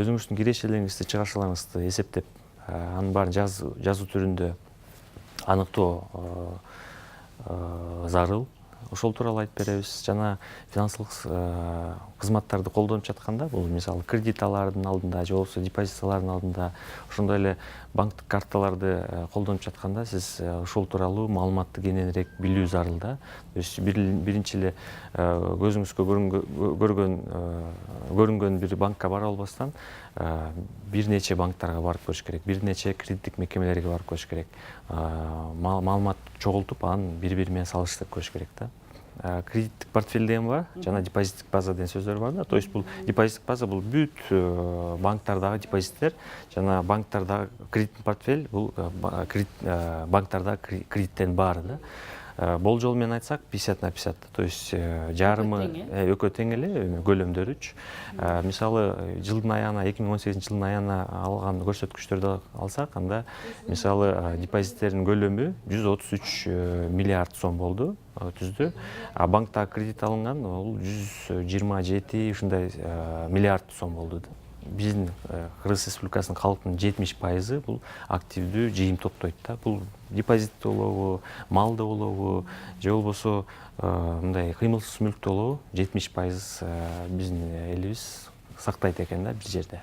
өзүңүздүн кирешелериңизди, чыгарышыңызды эсептеп, анын баарын жазуу түрүндө аныктоо зарыл. Ошол тууралуу айтып беребиз. Жана финансылык кызматтарды колдонуп жатканда, бул мисалы кредит алаардын алдында же болбосо депозит алаардын алдында, ошондой эле банктык карталарды колдонуп жатканда сиз ошол тууралуу маалыматты кененирээк билүү зарыл да. То есть биринчи эле көзүңүзгө көрүнгөн бир банкка бара албастан бир нече банктарга барып көрүш керек, бир нече кредиттик мекемелерге барып көрүш керек. Маалымат чогултуп, анан бири менен салыштырып көрүш керек да. Кредиттик портфель деген бар, жана депозиттик база деген сөздөр бар да. То есть бул депозиттик база бул бүт банктардагы депозиттер, жана банктардагы кредиттик портфель бул банктардагы кредиттердин баары да. Болжол менен айтсак 50/50. То есть жарымы экөө тең эле көлөмдөрүчү. Мисалы жылдын аягына 2018 жылдын аягына алган көрсөткүчтөрдү алсак, анда мисалы депозиттердин көлөмү 133 миллиард сом болду, түздү. А банктагы кредит алынган бул 127 ушундай миллиард сом болду. Биздин Кыргыз Республикасынын калкынын 70% бул активдүү жыйым топтойт да. Бул депозит болобу, малды болобу, же болбосо мындай кыймылсыз мүлктү болобу, 70% биздин элибиз сактайт экен да бир жерде.